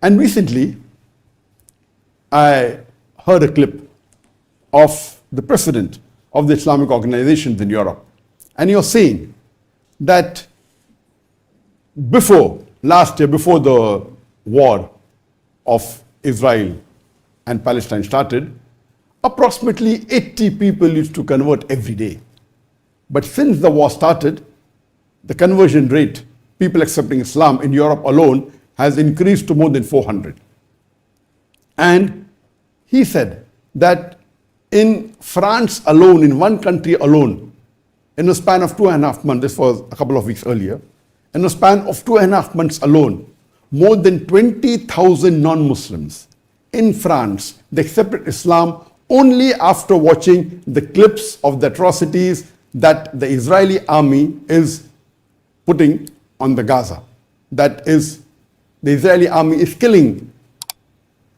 And recently, I heard a clip of the president of the Islamic organizations in Europe. And he was saying that last year, before the war of Israel and Palestine started, approximately 80 people used to convert every day. But since the war started, the conversion rate, people accepting Islam in Europe alone, has increased to more than 400. And he said that in France alone, in one country alone, in a span of 2.5 months, this was a couple of weeks earlier, in a span of 2.5 months alone, more than 20,000 non-Muslims in France, they accepted Islam only after watching the clips of the atrocities that the Israeli army is putting on the Gaza. That is, the Israeli army is killing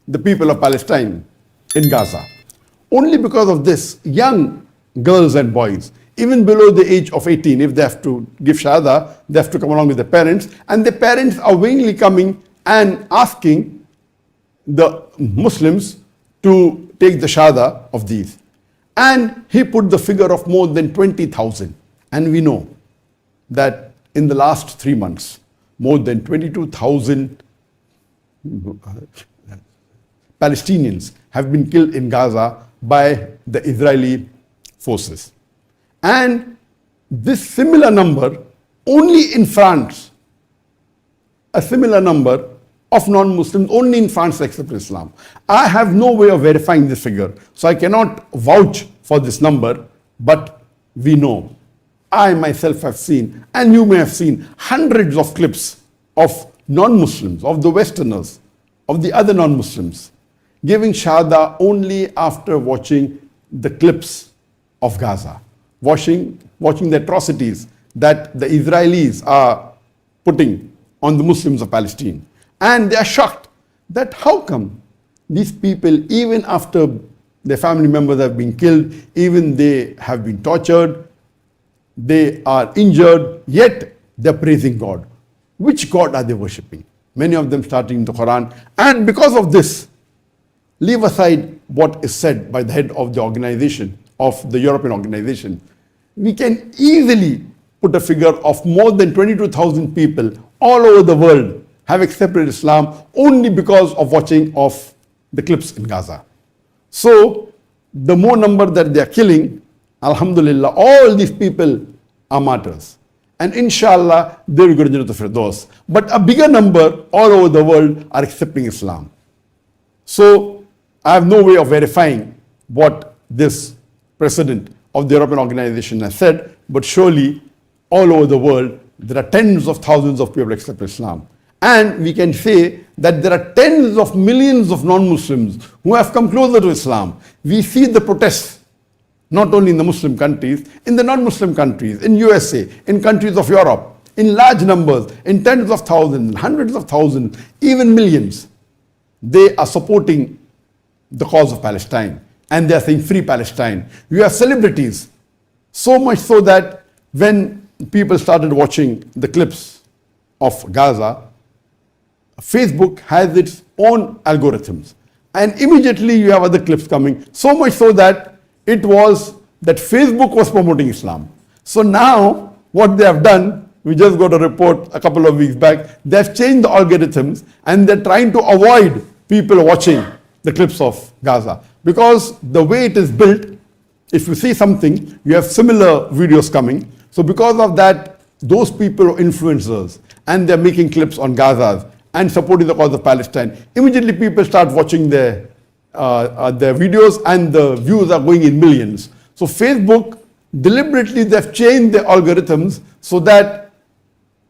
the people of Palestine in Gaza. Only because of this, young girls and boys, even below the age of 18, if they have to give shahada, they have to come along with their parents, and the parents are willingly coming and asking the Muslims to take the shahada of these. And he put the figure of more than 20,000. And we know that in the last 3 months, more than 22,000 Palestinians have been killed in Gaza by the Israeli forces. And this similar number, only in France, a similar number of non-Muslims only in France accept Islam. I have no way of verifying this figure, so I cannot vouch for this number, but we know. I myself have seen, and you may have seen, hundreds of clips of non-Muslims, of the Westerners, of the other non-Muslims, giving shahada only after watching the clips of Gaza, watching the atrocities that the Israelis are putting on the Muslims of Palestine. And they are shocked that how come these people, even after their family members have been killed, even they have been tortured, they are injured, yet they're praising God. Which God are they worshipping? Many of them starting in the Quran. And because of this, leave aside what is said by the head of the organization, of the European organization, we can easily put a figure of more than 22,000 people all over the world have accepted Islam only because of watching of the clips in Gaza. So the more number that they are killing, alhamdulillah, all these people are martyrs. And inshallah, they will go to Jannat al-Firdaus. But a bigger number all over the world are accepting Islam. So I have no way of verifying what this president of the European organization has said, but surely all over the world, there are tens of thousands of people accept Islam. And we can say that there are tens of millions of non-Muslims who have come closer to Islam. We see the protests, not only in the Muslim countries, in the non-Muslim countries, in USA, in countries of Europe, in large numbers, in tens of thousands, hundreds of thousands, even millions. They are supporting the cause of Palestine. And they are saying free Palestine. You have celebrities, so much so that when people started watching the clips of Gaza, Facebook has its own algorithms. And immediately you have other clips coming, so much so that it was that Facebook was promoting Islam. So now what they have done, we just got a report a couple of weeks back, they have changed the algorithms and they're trying to avoid people watching the clips of Gaza. Because the way it is built, if you see something, you have similar videos coming. So because of that, those people are influencers and they're making clips on Gaza and supporting the cause of Palestine. Immediately people start watching their videos and the views are going in millions. So Facebook, deliberately they've changed their algorithms so that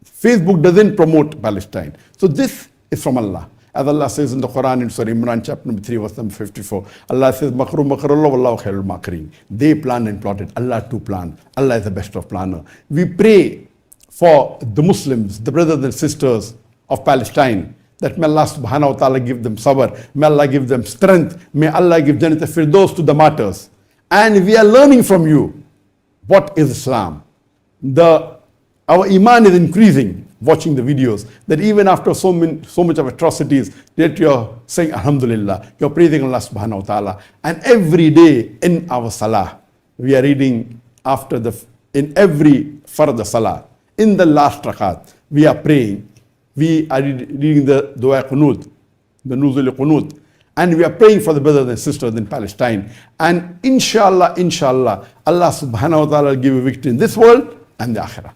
Facebook doesn't promote Palestine. So this is from Allah. As Allah says in the Quran in Surah Imran chapter number 3 verse number 54, Allah says, Makru makrullah wallahu khairul makirin. They planned and plotted, Allah too planned. Allah is the best of planner. We pray for the Muslims, the brothers and sisters of Palestine, that may Allah subhanahu wa ta'ala give them sabr, may Allah give them strength, may Allah give Jannat al-Firdaus to the martyrs. And we are learning from you what is Islam. Our iman is increasing watching the videos, that even after so much of atrocities, that you're saying Alhamdulillah, you're praising Allah subhanahu wa ta'ala. And every day in our salah, we are reading in every fard salah, in the last rakat, we are praying. We are reading the dua qunut, the nuzul qunut, and we are praying for the brothers and sisters in Palestine. And inshallah, Allah subhanahu wa ta'ala will give a victory in this world and the Akhirah.